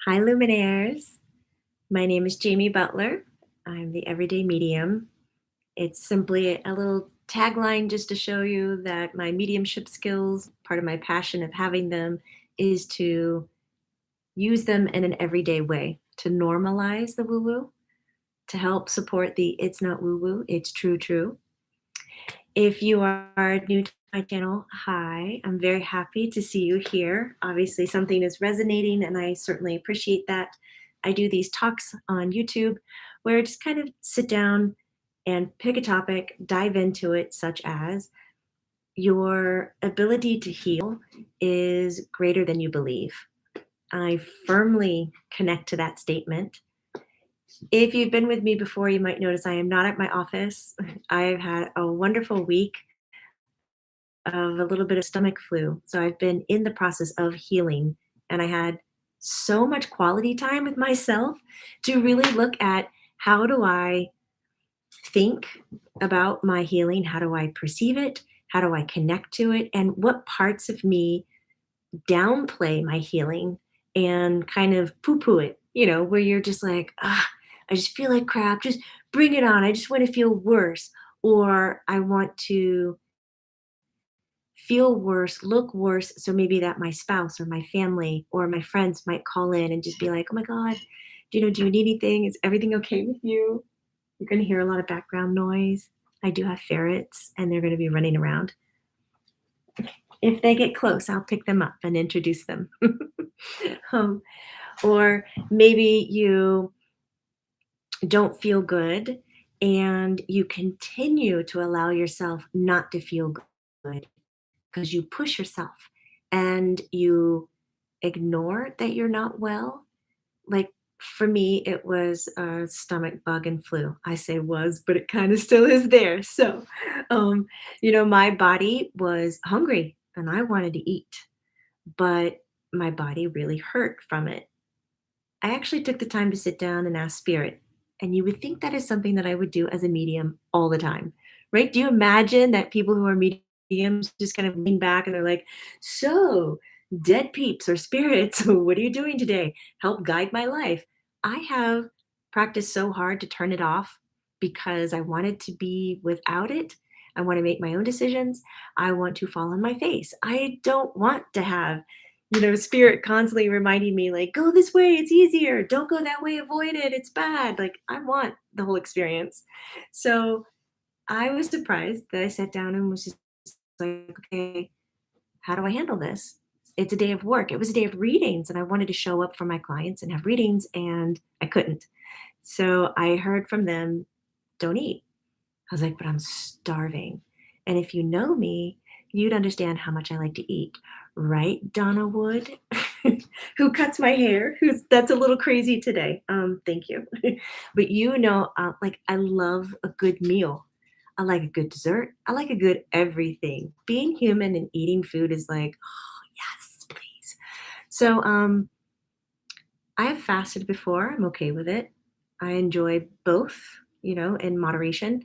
Hi, Luminaires. My name is Jamie Butler. I'm the Everyday Medium. It's simply a little tagline just to show you that my mediumship skills, part of my passion of having them, is to use them in an everyday way to normalize the woo woo, to help support the it's not woo woo, it's true, true. If you are new to my channel, hi, I'm very happy to see you here. Obviously, something is resonating, and I certainly appreciate that. I do these talks on YouTube where I just kind of sit down and pick a topic, dive into it, such as your ability to heal is greater than you believe. I firmly connect to that statement. If you've been with me before, you might notice I am not at my office. I've had a wonderful week of a little bit of stomach flu. So I've been in the process of healing, and I had so much quality time with myself to really look at how do I think about my healing? How do I perceive it? How do I connect to it? And what parts of me downplay my healing and kind of poo poo it, where you're just like, I just feel like crap. Just bring it on. I just want to feel worse. Or I want to feel worse, look worse. So maybe that my spouse or my family or my friends might call in and just be like, oh my God, do you need anything? Is everything okay with you? You're going to hear a lot of background noise. I do have ferrets and they're going to be running around. If they get close, I'll pick them up and introduce them. um, or maybe you don't feel good and you continue to allow yourself not to feel good because you push yourself and you ignore that you're not well. Like for me, it was a stomach bug and flu. I say was, but it kind of still is there. So, um, my body was hungry and I wanted to eat, but my body really hurt from it. I actually took the time to sit down and ask spirit. And you would think that is something that I would do as a medium all the time, right? Do you imagine that people who are mediums just kind of lean back and they're like, so, dead peeps or spirits, what are you doing today? Help guide my life. I have practiced so hard to turn it off because I wanted to be without it. I want to make my own decisions. I want to fall on my face. I don't want to have spirit constantly reminding me, like, go this way, it's easier. Don't go that way, avoid it, it's bad. Like, I want the whole experience. So I was surprised that I sat down and was just like, okay, how do I handle this? It's a day of work. It was a day of readings, and I wanted to show up for my clients and have readings, and I couldn't. So I heard from them, don't eat. I was like, but I'm starving. And if you know me, you'd understand how much I like to eat. Right, Donna Wood, who cuts my hair, who's that's a little crazy today. Thank you. But like I love a good meal. I like a good dessert. I like a good everything. Being human and eating food is like, oh yes, please. So I have fasted before. I'm okay with it. I enjoy both, in moderation.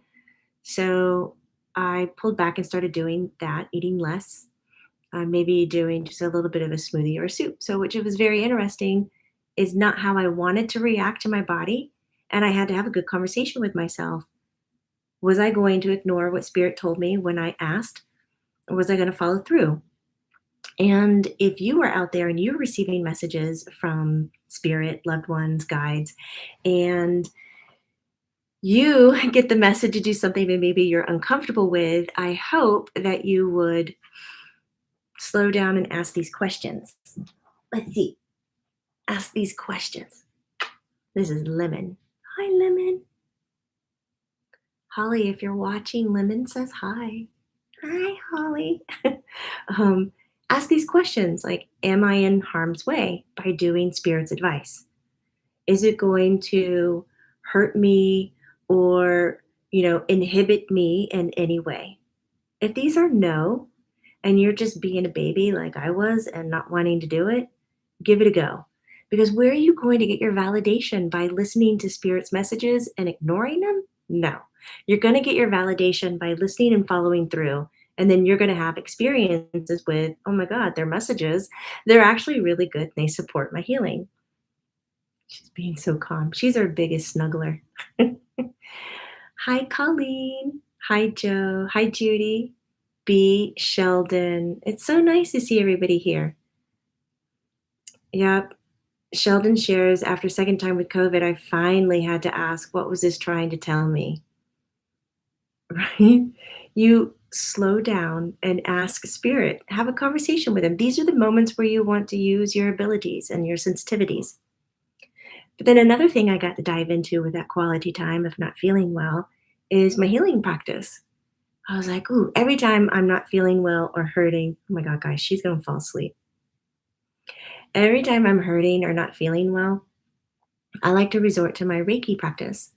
So I pulled back and started doing that, eating less, maybe doing just a little bit of a smoothie or a soup. So, which it was very interesting, is not how I wanted to react to my body. And I had to have a good conversation with myself. Was I going to ignore what spirit told me when I asked, or was I going to follow through? And if you are out there and you're receiving messages from spirit, loved ones, guides, and you get the message to do something that maybe you're uncomfortable with, I hope that you would slow down and ask these questions. Let's see. Ask these questions. This is Lemon. Hi, Lemon. Holly, if you're watching, Lemon says hi. Hi, Holly. um, ask these questions like, am I in harm's way by doing Spirit's advice? Is it going to hurt me or, inhibit me in any way? If these are no, and you're just being a baby like I was and not wanting to do it, give it a go. Because where are you going to get your validation? By listening to Spirit's messages and ignoring them? No. You're going to get your validation by listening and following through. And then you're going to have experiences with, oh my God, their messages, they're actually really good and they support my healing. She's being so calm. She's our biggest snuggler. Hi, Colleen. Hi, Joe. Hi, Judy. B, Sheldon. It's so nice to see everybody here. Yep. Sheldon shares after second time with COVID, I finally had to ask, what was this trying to tell me? Right? You slow down and ask spirit, have a conversation with him. These are the moments where you want to use your abilities and your sensitivities. But then another thing I got to dive into with that quality time of not feeling well is my healing practice. I was like, ooh, every time I'm not feeling well or hurting, oh my God, guys, she's going to fall asleep. Every time I'm hurting or not feeling well, I like to resort to my Reiki practice.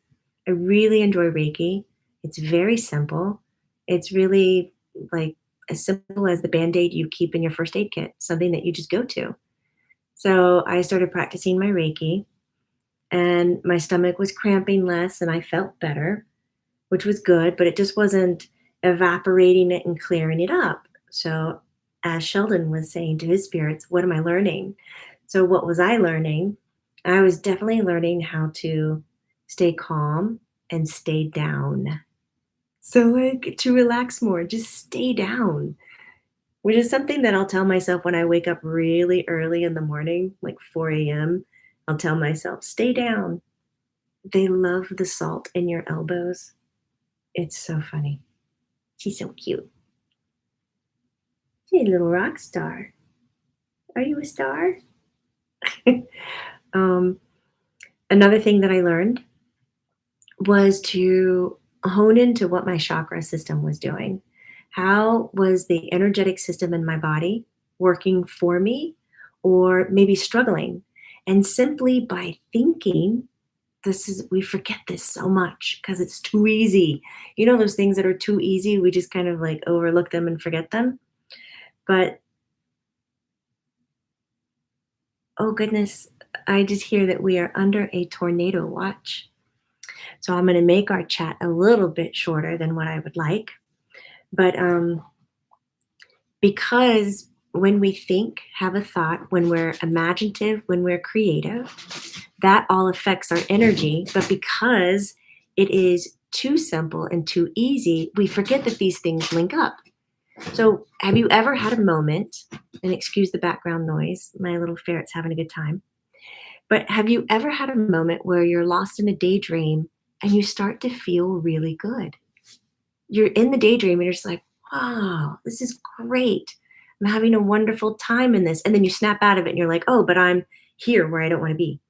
I really enjoy Reiki. It's very simple. It's really like as simple as the band aid you keep in your first aid kit, something that you just go to. So I started practicing my Reiki, and my stomach was cramping less and I felt better, which was good, but it just wasn't evaporating it and clearing it up. So, as Sheldon was saying to his spirits, what am I learning? So, what was I learning? I was definitely learning how to stay calm and stay down. So, like to relax more, just stay down, which is something that I'll tell myself when I wake up really early in the morning, like 4 a.m. I'll tell myself, stay down. They love the salt in your elbows. It's so funny. She's so cute. She's a little rock star. Are you a star? um, Another thing that I learned was to hone into what my chakra system was doing. How was the energetic system in my body working for me or maybe struggling? And simply by thinking, we forget this so much because it's too easy. You know, those things that are too easy, we just kind of like overlook them and forget them. But oh goodness, I just hear that we are under a tornado watch. So I'm going to make our chat a little bit shorter than what I would like. But because when we think, have a thought, when we're imaginative, when we're creative, that all affects our energy. But because it is too simple and too easy, we forget that these things link up. So, have you ever had a moment, and excuse the background noise, my little ferret's having a good time, but have you ever had a moment where you're lost in a daydream and you start to feel really good? You're in the daydream and you're just like, wow, this is great. I'm having a wonderful time in this. And then you snap out of it and you're like, oh, but I'm here where I don't want to be.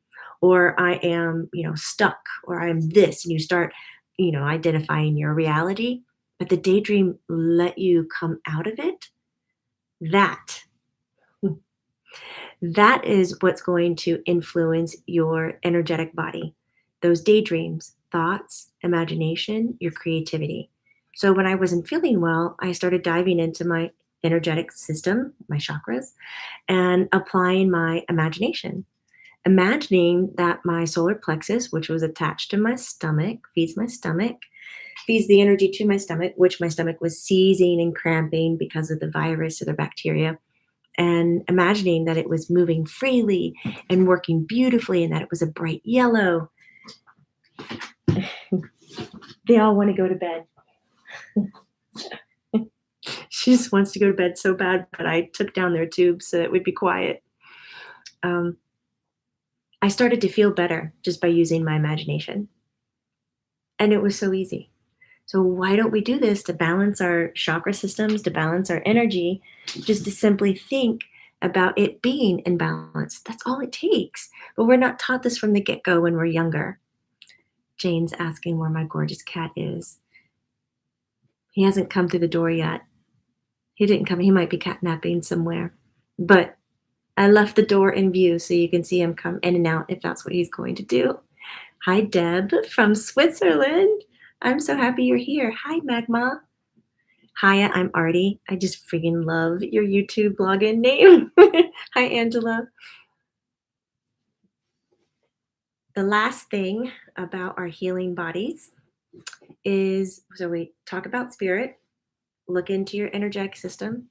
Or I am, stuck, or I'm this. And you start, identifying your reality. But the daydream let you come out of it. That That is what's going to influence your energetic body. Those daydreams, thoughts, imagination, your creativity. So when I wasn't feeling well, I started diving into my energetic system, my chakras, and applying my imagination. Imagining that my solar plexus, which was attached to my stomach, feeds the energy to my stomach, which my stomach was seizing and cramping because of the virus or the bacteria, and imagining that it was moving freely and working beautifully and that it was a bright yellow. They all want to go to bed. She just wants to go to bed so bad, but I took down their tubes so it would be quiet. Um, I started to feel better just by using my imagination. And it was so easy. So, why don't we do this to balance our chakra systems, to balance our energy, just to simply think about it being in balance? That's all it takes. But we're not taught this from the get go when we're younger. Jane's asking where my gorgeous cat is. He hasn't come through the door yet. He didn't come. He might be catnapping somewhere. But I left the door in view so you can see him come in and out if that's what he's going to do. Hi, Deb from Switzerland. I'm so happy you're here. Hi, Magma. Hiya, I'm Artie. I just freaking love your YouTube login name. Hi, Angela. The last thing about our healing bodies is, so we talk about spirit, look into your energetic system.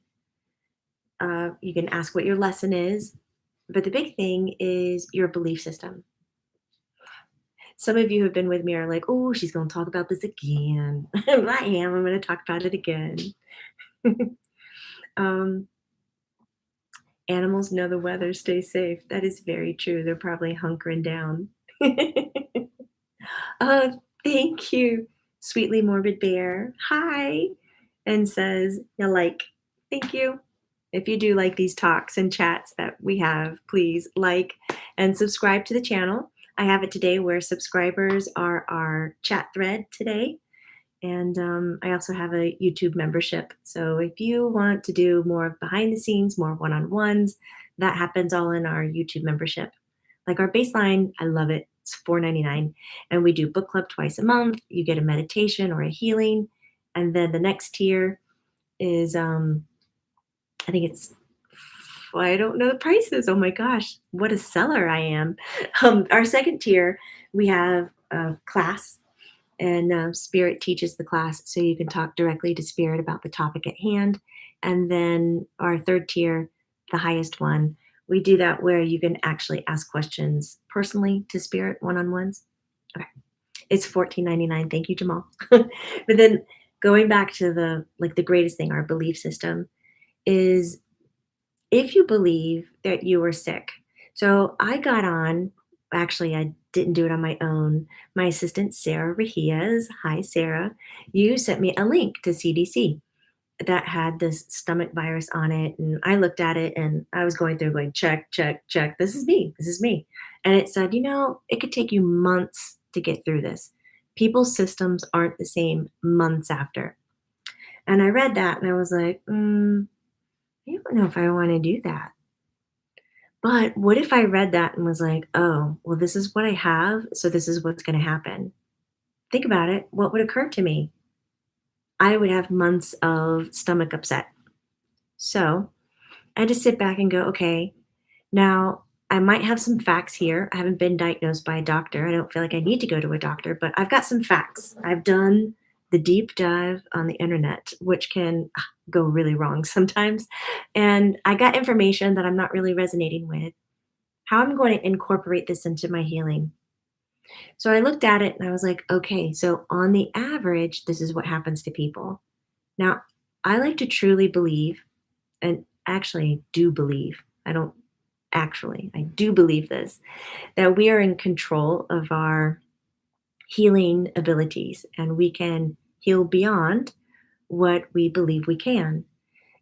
You can ask what your lesson is, but the big thing is your belief system. Some of you who have been with me are like, oh, she's going to talk about this again. I am. I'm going to talk about it again. um, Animals know the weather, stay safe. That is very true. They're probably hunkering down. Oh, thank you, Sweetly Morbid Bear. Hi. And says, you like, thank you. If you do like these talks and chats that we have, please like and subscribe to the channel. I have it today where subscribers are our chat thread today. And I also have a YouTube membership. So if you want to do more behind the scenes, more one on ones, that happens all in our YouTube membership. Like our baseline, I love it. It's $4.99. And we do book club twice a month. You get a meditation or a healing. And then the next tier is, I think it's, I don't know the prices. Oh my gosh, what a seller I am. Our second tier, we have a class and Spirit teaches the class so you can talk directly to Spirit about the topic at hand. And then our third tier, the highest one, we do that where you can actually ask questions personally to Spirit one-on-ones. Okay. It's $14.99. Thank you, Jamal. But then going back to the greatest thing, our belief system is if you believe that you were sick. So I got on, actually, I didn't do it on my own. My assistant, Sarah Rahias, hi, Sarah, you sent me a link to CDC that had this stomach virus on it. And I looked at it and I was going through going, check, check, check. This is me. This is me. And it said, it could take you months to get through this. People's systems aren't the same months after. And I read that and I was like, I don't know if I want to do that. But what if I read that and was like, oh, well, this is what I have, so this is what's going to happen? Think about it. What would occur to me? I would have months of stomach upset. So I had to sit back and go, okay, now I might have some facts here. I haven't been diagnosed by a doctor. I don't feel like I need to go to a doctor, but I've got some facts. I've done the deep dive on the internet, which can go really wrong sometimes. And I got information that I'm not really resonating with. How I'm going to incorporate this into my healing. So I looked at it and I was like, okay, so on the average, this is what happens to people. Now, I like to truly believe, and actually do believe, I do believe this, that we are in control of our healing abilities and we can heal beyond what we believe we can.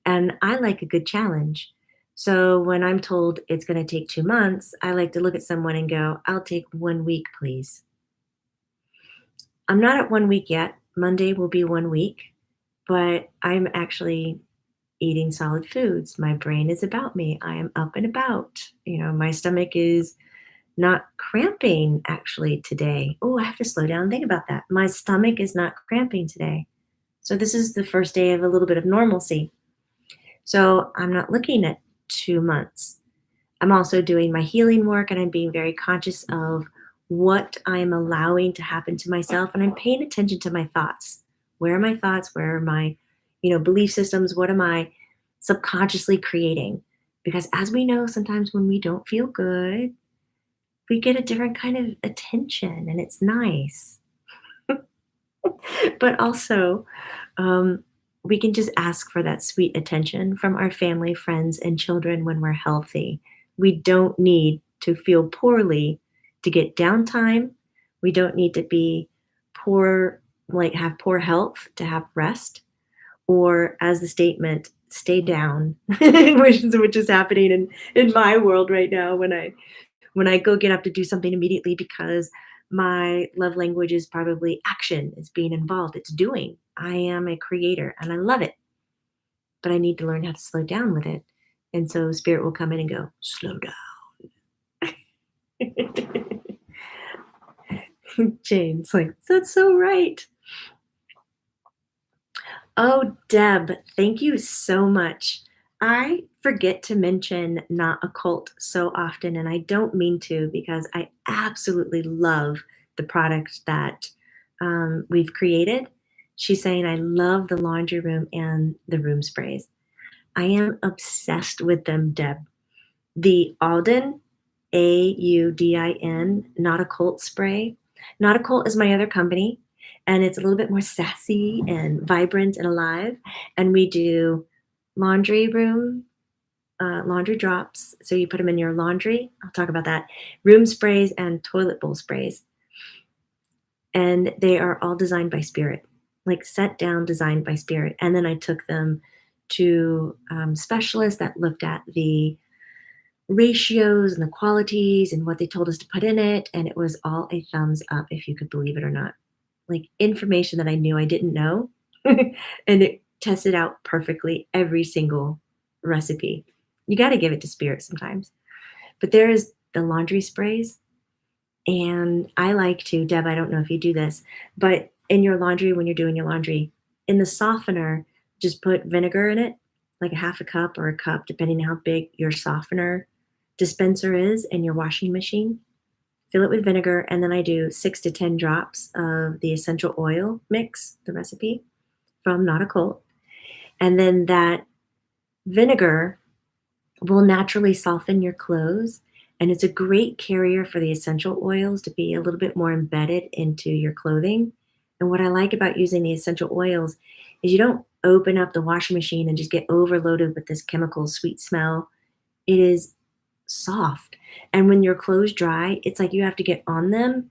And I like a good challenge. So when I'm told it's going to take 2 months, I like to look at someone and go, I'll take 1 week, please. I'm not at 1 week yet. Monday will be 1 week, but I'm actually eating solid foods. My brain is about me. I am up and about. My stomach is not cramping actually today. Oh, I have to slow down and think about that. My stomach is not cramping today. So this is the first day of a little bit of normalcy. So I'm not looking at 2 months. I'm also doing my healing work and I'm being very conscious of what I'm allowing to happen to myself. And I'm paying attention to my thoughts. Where are my thoughts? Where are my, belief systems? What am I subconsciously creating? Because as we know, sometimes when we don't feel good, we get a different kind of attention and it's nice. But also, we can just ask for that sweet attention from our family, friends, and children when we're healthy. We don't need to feel poorly to get downtime. We don't need to be poor, like have poor health to have rest, or as the statement, stay down, which is happening in my world right now when I go get up to do something immediately because my love language is probably action. It's being involved. It's doing. I am a creator and I love it, but I need to learn how to slow down with it. And so Spirit will come in and go, slow down. Jane's like, that's so right. Oh, Deb, thank you so much. I forget to mention Not Occult so often, and I don't mean to because I absolutely love the product that we've created. She's saying, I love the laundry room and the room sprays. I am obsessed with them, Deb. The Alden, Audin, Not Occult spray. Not a Cult is my other company, and it's a little bit more sassy and vibrant and alive. And we do laundry room, laundry drops. So you put them in your laundry. I'll talk about that. Room sprays and toilet bowl sprays. And they are all designed by spirit, like set down, designed by spirit. And then I took them to specialists that looked at the ratios and the qualities and what they told us to put in it. And it was all a thumbs up, if you could believe it or not. Like information that I knew I didn't know. And it tested out perfectly every single recipe. You got to give it to spirit sometimes. But there is the laundry sprays. And I like to, Deb, I don't know if you do this, but in your laundry, when you're doing your laundry, in the softener, just put vinegar in it, like a half a cup or a cup, depending on how big your softener dispenser is in your washing machine. Fill it with vinegar, and then I do 6 to 10 drops of the essential oil mix, the recipe from Not a Cult. And then that vinegar will naturally soften your clothes. And it's a great carrier for the essential oils to be a little bit more embedded into your clothing. And what I like about using the essential oils is you don't open up the washing machine and just get overloaded with this chemical sweet smell. It is soft. And when your clothes dry, it's like you have to get on them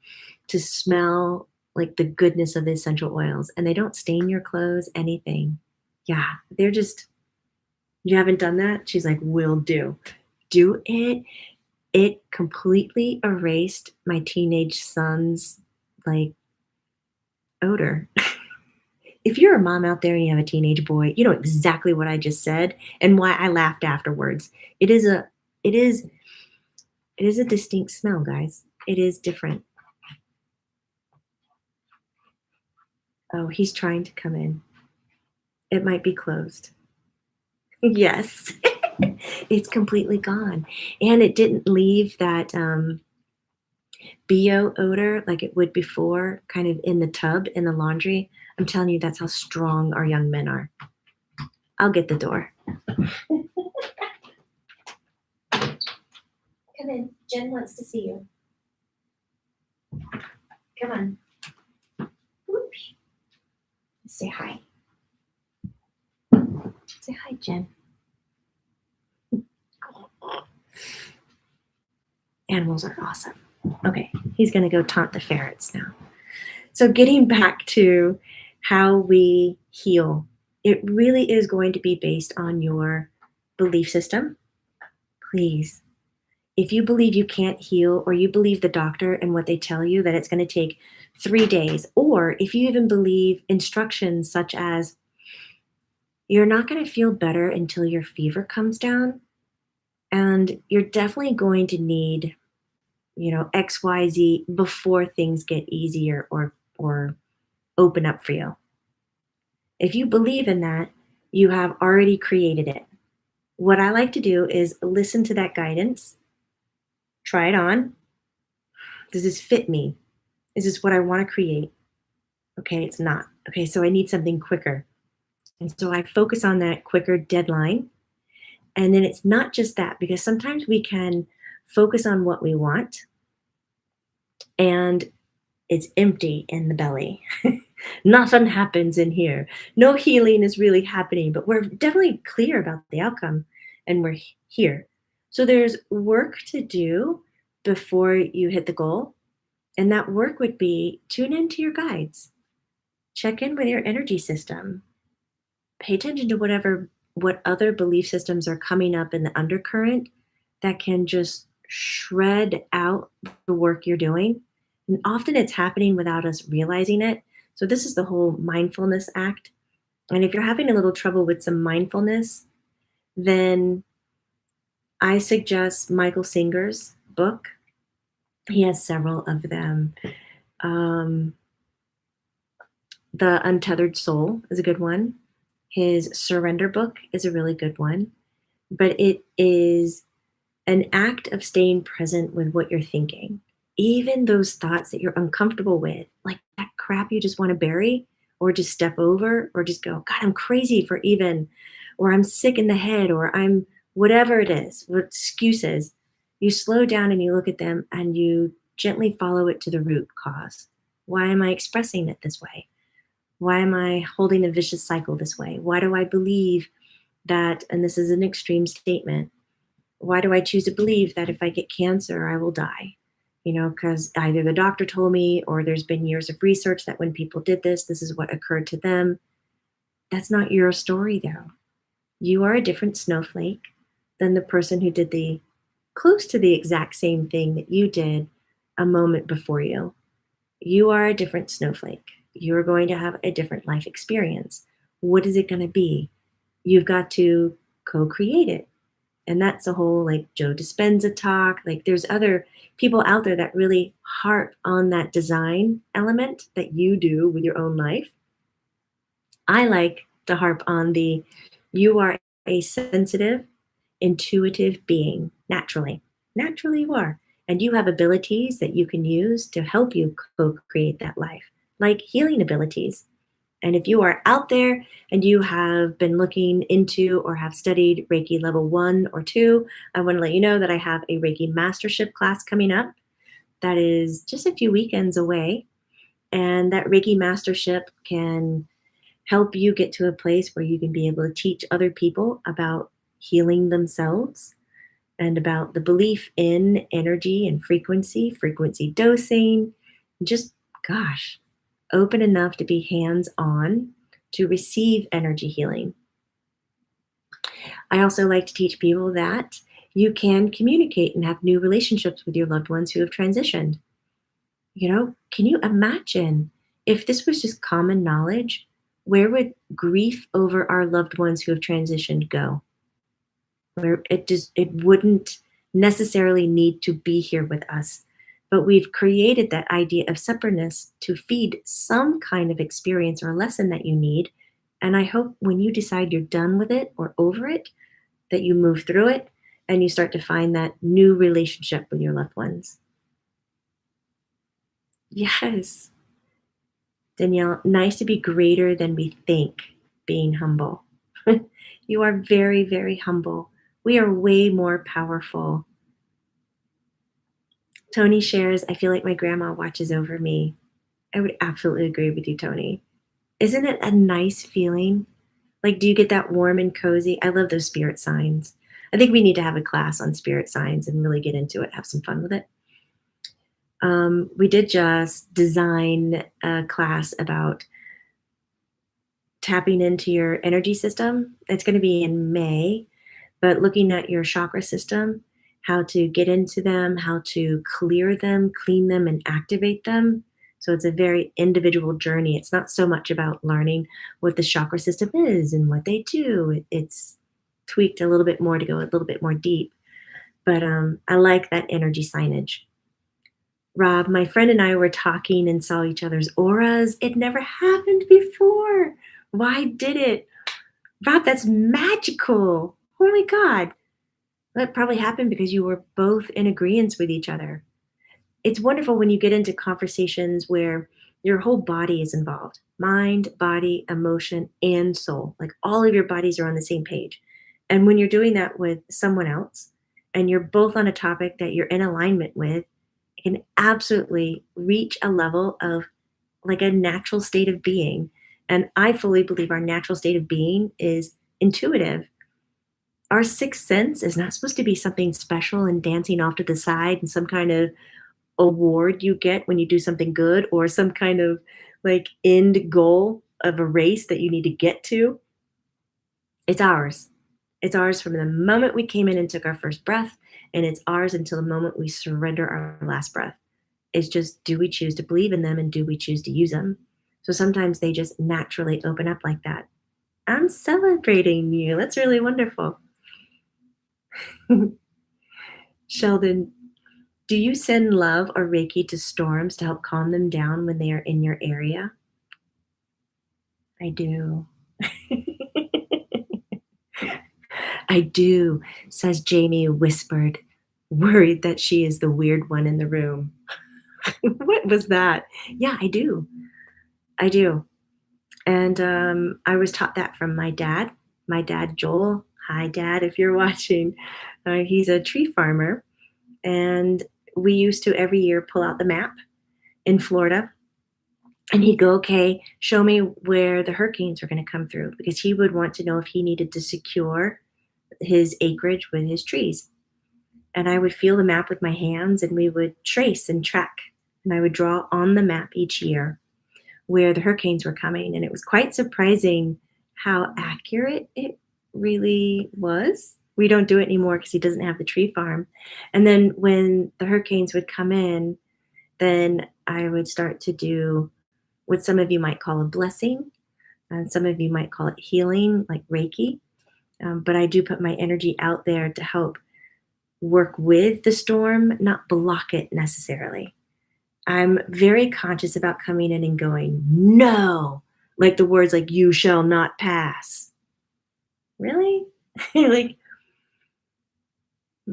to smell like the goodness of the essential oils. And they don't stain your clothes, anything. Yeah, they're just, you haven't done that? She's like, will do. Do it. It completely erased my teenage son's like odor. If you're a mom out there and you have a teenage boy, you know exactly what I just said and why I laughed afterwards. It is a it is it is a distinct smell, guys. It is different. Oh, he's trying to come in. It might be closed. Yes. It's completely gone. And it didn't leave that BO odor like it would before, kind of in the tub in the laundry. I'm telling you, that's how strong our young men are. I'll get the door. Come in. Jen wants to see you. Come on. Whoosh. Say hi. Say hi, Jen. Animals are awesome. Okay, he's going to go taunt the ferrets now. So, getting back to how we heal, it really is going to be based on your belief system. Please, if you believe you can't heal, or you believe the doctor and what they tell you that it's going to take 3 days, or if you even believe instructions such as you're not going to feel better until your fever comes down, and you're definitely going to need, XYZ before things get easier or open up for you. If you believe in that, you have already created it. What I like to do is listen to that guidance, try it on. Does this fit me? Is this what I want to create? Okay, it's not. Okay, so I need something quicker. And so I focus on that quicker deadline. And then it's not just that, because sometimes we can focus on what we want and it's empty in the belly. Nothing happens in here. No healing is really happening, but we're definitely clear about the outcome and we're here. So there's work to do before you hit the goal. And that work would be tune into your guides, check in with your energy system, pay attention to what other belief systems are coming up in the undercurrent that can just shred out the work you're doing. And often it's happening without us realizing it. So this is the whole mindfulness act. And if you're having a little trouble with some mindfulness, then I suggest Michael Singer's book. He has several of them. The Untethered Soul is a good one. His Surrender book is a really good one. But it is an act of staying present with what you're thinking. Even those thoughts that you're uncomfortable with, like that crap you just want to bury or just step over or just go, God, I'm crazy for even, or I'm sick in the head, or I'm whatever it is, what excuses. You slow down and you look at them and you gently follow it to the root cause. Why am I expressing it this way? Why am I holding a vicious cycle this way? Why do I believe that, and this is an extreme statement, why do I choose to believe that if I get cancer, I will die? Because either the doctor told me or there's been years of research that when people did this, this is what occurred to them. That's not your story, though. You are a different snowflake than the person who did the close to the exact same thing that you did a moment before you. You are a different snowflake. You're going to have a different life experience. What is it going to be? You've got to co create it. And that's a whole like Joe Dispenza talk. Like there's other people out there that really harp on that design element that you do with your own life. I like to harp on the you are a sensitive, intuitive being naturally. Naturally, you are. And you have abilities that you can use to help you co create that life, like healing abilities. And if you are out there and you have been looking into or have studied Reiki level 1 or 2, I want to let you know that I have a Reiki mastership class coming up that is just a few weekends away. And that Reiki mastership can help you get to a place where you can be able to teach other people about healing themselves and about the belief in energy and frequency dosing. Just, gosh, open enough to be hands on to receive energy healing. I also like to teach people that you can communicate and have new relationships with your loved ones who have transitioned. Can you imagine if this was just common knowledge? Where would grief over our loved ones who have transitioned go? Where it wouldn't necessarily need to be here with us. But we've created that idea of separateness to feed some kind of experience or lesson that you need. And I hope when you decide you're done with it or over it, that you move through it and you start to find that new relationship with your loved ones. Yes. Danielle, nice to be greater than we think, being humble. You are very, very humble. We are way more powerful. Tony shares, I feel like my grandma watches over me. I would absolutely agree with you, Tony. Isn't it a nice feeling? Like, do you get that warm and cozy? I love those spirit signs. I think we need to have a class on spirit signs and really get into it, have some fun with it. We did just design a class about tapping into your energy system. It's going to be in May, but looking at your chakra system, how to get into them, how to clear them, clean them, and activate them. So it's a very individual journey. It's not so much about learning what the chakra system is and what they do. It's tweaked a little bit more to go a little bit more deep. But I like that energy signage. Rob, my friend and I were talking and saw each other's auras. It never happened before. Why did it? Rob, that's magical. Oh my God. That probably happened because you were both in agreement with each other. It's wonderful when you get into conversations where your whole body is involved mind, body, emotion, and soul. Like all of your bodies are on the same page. And when you're doing that with someone else and you're both on a topic that you're in alignment with, it can absolutely reach a level of like a natural state of being. And I fully believe our natural state of being is intuitive. Our sixth sense is not supposed to be something special and dancing off to the side and some kind of award you get when you do something good or some kind of like end goal of a race that you need to get to. It's ours. It's ours from the moment we came in and took our first breath, and it's ours until the moment we surrender our last breath. It's just, do we choose to believe in them and do we choose to use them? So sometimes they just naturally open up like that. I'm celebrating you. That's really wonderful. Sheldon, do you send love or Reiki to storms to help calm them down when they are in your area? I do. I do, says Jamie, whispered, worried that she is the weird one in the room. What was that? Yeah, I do. I do. And I was taught that from my dad. My dad, Joel. Hi, Dad, if you're watching. He's a tree farmer. And we used to every year pull out the map in Florida, and he'd go, okay, show me where the hurricanes were going to come through, because he would want to know if he needed to secure his acreage with his trees. And I would feel the map with my hands, and we would trace and track. And I would draw on the map each year where the hurricanes were coming. And it was quite surprising how accurate it really was. We don't do it anymore because he doesn't have the tree farm. And then when the hurricanes would come in, then I would start to do what some of you might call a blessing, and some of you might call it healing, like Reiki. But I do put my energy out there to help work with the storm, not block it necessarily. I'm very conscious about coming in and going, no, like the words like, you shall not pass. Really? Like,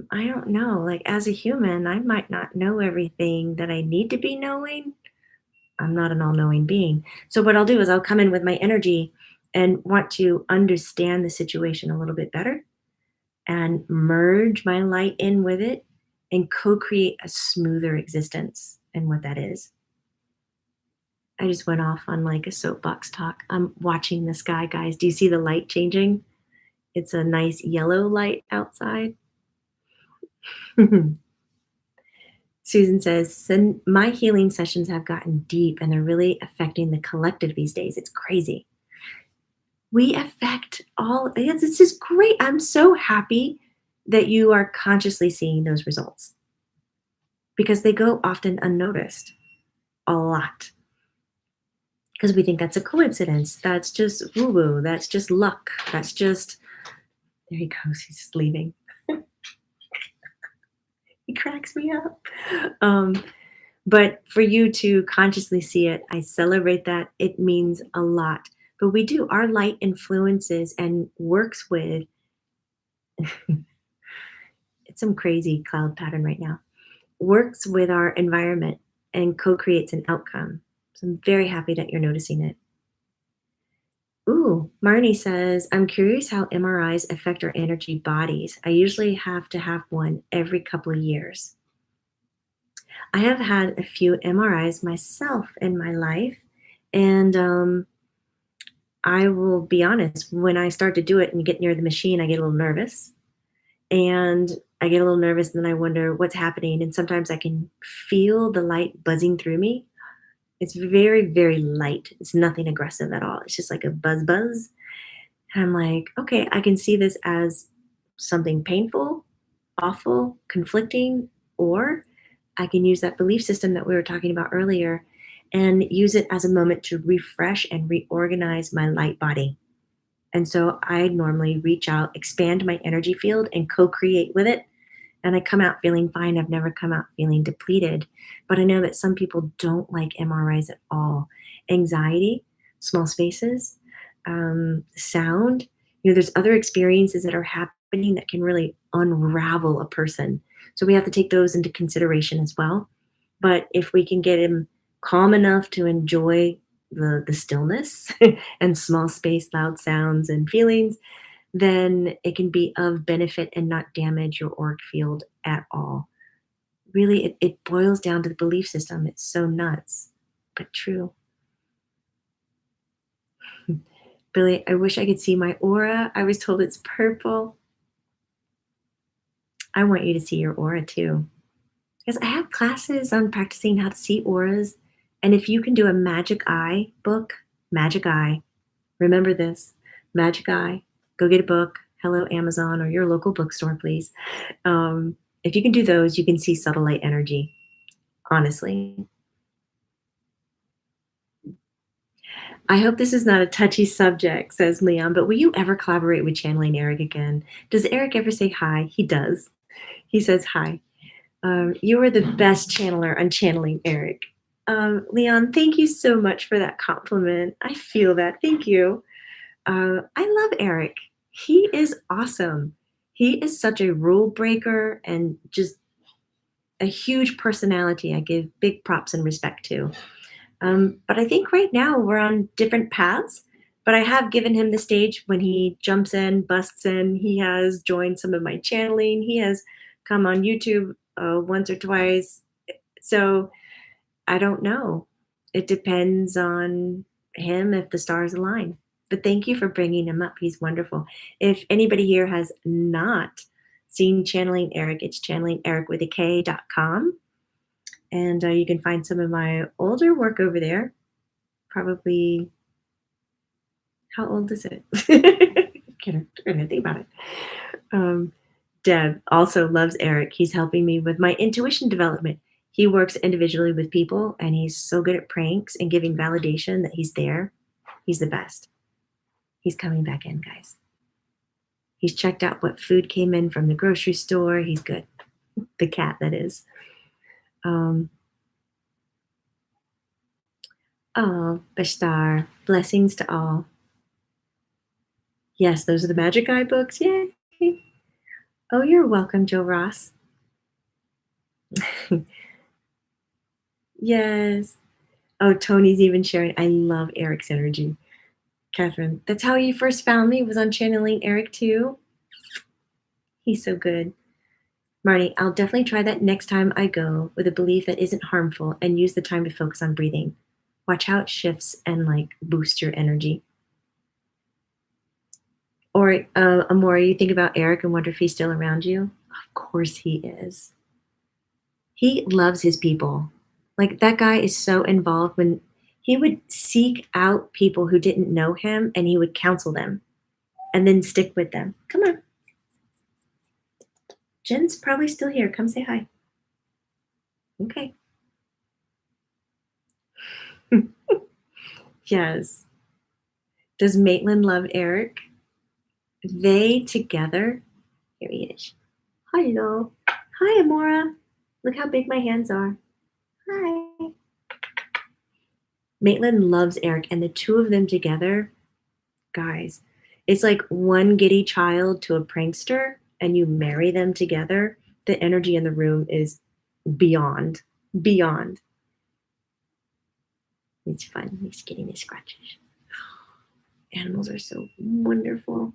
I don't know. Like, as a human, I might not know everything that I need to be knowing. I'm not an all knowing being. So, what I'll do is I'll come in with my energy and want to understand the situation a little bit better and merge my light in with it and co create a smoother existence. And what that is. I just went off on like a soapbox talk. I'm watching the sky, guys. Do you see the light changing? It's a nice yellow light outside. Susan says, my healing sessions have gotten deep and they're really affecting the collective these days. It's crazy. We affect all, yes, it's just great. I'm so happy that you are consciously seeing those results because they go often unnoticed a lot. Because we think that's a coincidence. That's just woo woo. That's just luck. That's just, there he goes. He's just leaving. He cracks me up. But for you to consciously see it, I celebrate that. It means a lot. But we do, our light influences and works with, it's some crazy cloud pattern right now, works with our environment and co creates an outcome. So I'm very happy that you're noticing it. Ooh, Marnie says, I'm curious how MRIs affect our energy bodies. I usually have to have one every couple of years. I have had a few MRIs myself in my life, and I will be honest, when I start to do it and get near the machine, I get a little nervous. And I get a little nervous, and then I wonder what's happening. And sometimes I can feel the light buzzing through me. It's very, very light. It's nothing aggressive at all. It's just like a buzz buzz. And I'm like, okay, I can see this as something painful, awful, conflicting, or I can use that belief system that we were talking about earlier and use it as a moment to refresh and reorganize my light body. And so I normally reach out, expand my energy field, and co create with it. And I come out feeling fine. I've never come out feeling depleted. But I know that some people don't like MRIs at all. Anxiety, small spaces, sound. There's other experiences that are happening that can really unravel a person. So we have to take those into consideration as well. But if we can get him calm enough to enjoy the stillness and small space, loud sounds and feelings, then it can be of benefit and not damage your auric field at all. Really, it boils down to the belief system. It's so nuts, but true. Billy, I wish I could see my aura. I was told it's purple. I want you to see your aura too. Because I have classes on practicing how to see auras. And if you can do a Magic Eye book, Magic Eye, remember this, Magic Eye, go get a book. Hello, Amazon, or your local bookstore, please. If you can do those, you can see subtle light energy, honestly. I hope this is not a touchy subject, says Leon, but will you ever collaborate with Channeling Eric again? Does Eric ever say hi? He does. He says hi. You are the best channeler on Channeling Eric. Leon, thank you so much for that compliment. I feel that. Thank you. I love Eric. He is awesome. He is such a rule breaker and just a huge personality. I give big props and respect to. But I think right now we're on different paths. But I have given him the stage when he jumps in, busts in. He has joined some of my channeling. He has come on YouTube once or twice. So I don't know. It depends on him if the stars align. But thank you for bringing him up. He's wonderful. If anybody here has not seen Channeling Eric, it's channelingeric.com. And you can find some of my older work over there. Probably, how old is it? Gonna think about it. Um, Deb also loves Eric. He's helping me with my intuition development. He works individually with people and he's so good at pranks and giving validation that he's there. He's the best. He's coming back in, guys. He's checked out what food came in from the grocery store. He's good. The cat, that is. Oh, Bashtar. Blessings to all. Yes, those are the Magic Eye books. Yay. Oh, you're welcome, Joe Ross. Yes. Oh, Tony's even sharing. I love Eric's energy. Catherine, that's how you first found me, was on Channeling Eric too. He's so good. Marty, I'll definitely try that next time I go with a belief that isn't harmful and use the time to focus on breathing. Watch how it shifts and like boost your energy. Or Amora, you think about Eric and wonder if he's still around you? Of course he is. He loves his people. Like that guy is so involved when he would seek out people who didn't know him and he would counsel them and then stick with them. Come on. Jen's probably still here. Come say hi. Okay. Yes. Does Maitland love Eric? They together. Here he is. Hello. Hi, Amora. Look how big my hands are. Hi. Maitland loves Eric, and the two of them together, guys, it's like one giddy child to a prankster, and you marry them together. The energy in the room is beyond. It's fun. He's getting his scratches. Animals are so wonderful.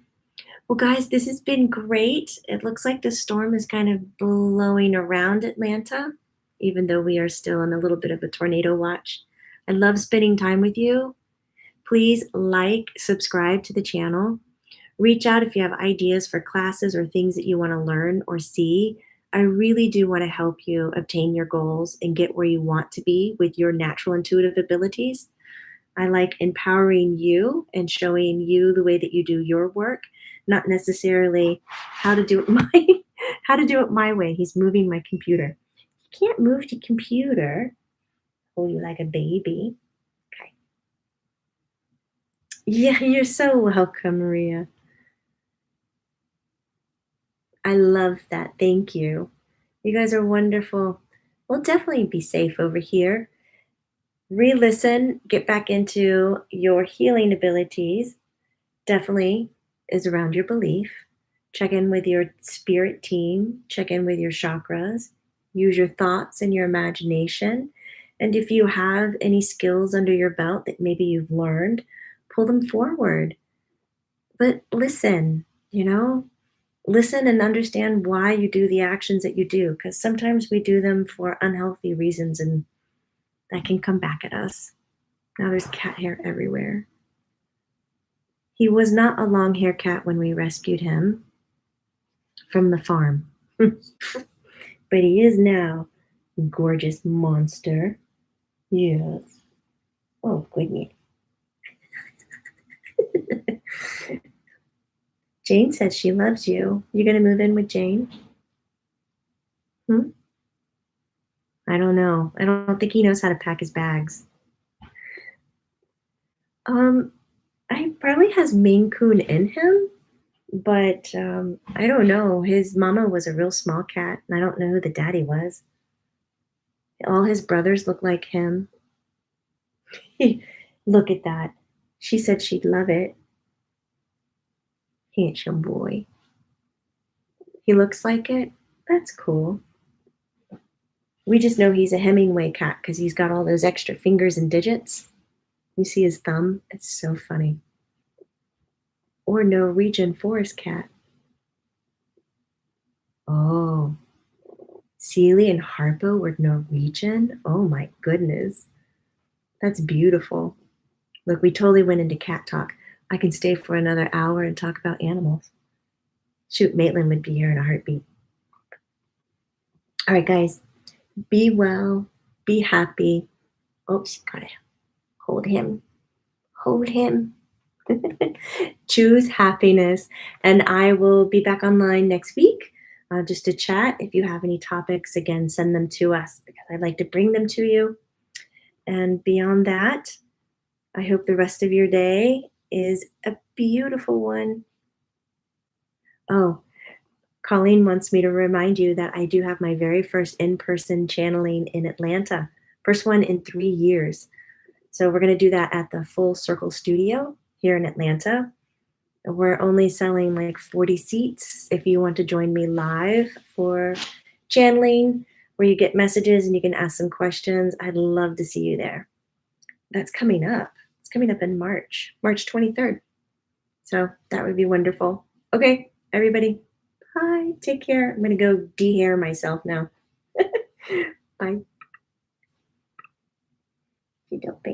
Well, guys, this has been great. It looks like the storm is kind of blowing around Atlanta, even though we are still in a little bit of a tornado watch. I love spending time with you. Please like, subscribe to the channel. Reach out if you have ideas for classes or things that you want to learn or see. I really do want to help you obtain your goals and get where you want to be with your natural intuitive abilities. I like empowering you and showing you the way that you do your work, not necessarily how to do it my way. He's moving my computer. You can't move the computer. Hold you like a baby. Okay. Yeah, you're so welcome, Maria. I love that. Thank you. You guys are wonderful. We'll definitely be safe over here. Re-listen, get back into your healing abilities. Definitely is around your belief. Check in with your spirit team. Check in with your chakras. Use your thoughts and your imagination. And if you have any skills under your belt that maybe you've learned, pull them forward. But listen, listen and understand why you do the actions that you do, because sometimes we do them for unhealthy reasons and that can come back at us. Now there's cat hair everywhere. He was not a long hair cat when we rescued him from the farm, but he is now. Gorgeous monster. Yes. Oh, goodness. Jane says she loves you. You gonna move in with Jane? I don't know. I don't think he knows how to pack his bags. I probably has Maine Coon in him, but I don't know. His mama was a real small cat, and I don't know who the daddy was. All his brothers look like him. Look at that. She said she'd love it. Handsome boy. He looks like it. That's cool. We just know he's a Hemingway cat because he's got all those extra fingers and digits. You see his thumb? It's so funny. Or Norwegian forest cat. Oh, Sealy and Harpo were Norwegian. Oh my goodness. That's beautiful. Look, we totally went into cat talk. I can stay for another hour and talk about animals. Shoot, Maitland would be here in a heartbeat. All right, guys, be well, be happy. Oh, she got it. Hold him. Hold him. Choose happiness. And I will be back online next week just to chat. If you have any topics, again, send them to us because I'd like to bring them to you. And beyond that, I hope the rest of your day is a beautiful one. Oh, Colleen wants me to remind you that I do have my very first in person channeling in Atlanta, first one in 3 years. So we're going to do that at the Full Circle Studio here in Atlanta. We're only selling like 40 seats if you want to join me live for channeling, where you get messages and you can ask some questions. I'd love to see you there. That's coming up. It's coming up in March, March 23rd. So that would be wonderful. Okay, everybody. Bye. Take care. I'm going to go de-hair myself now. Bye. You don't think.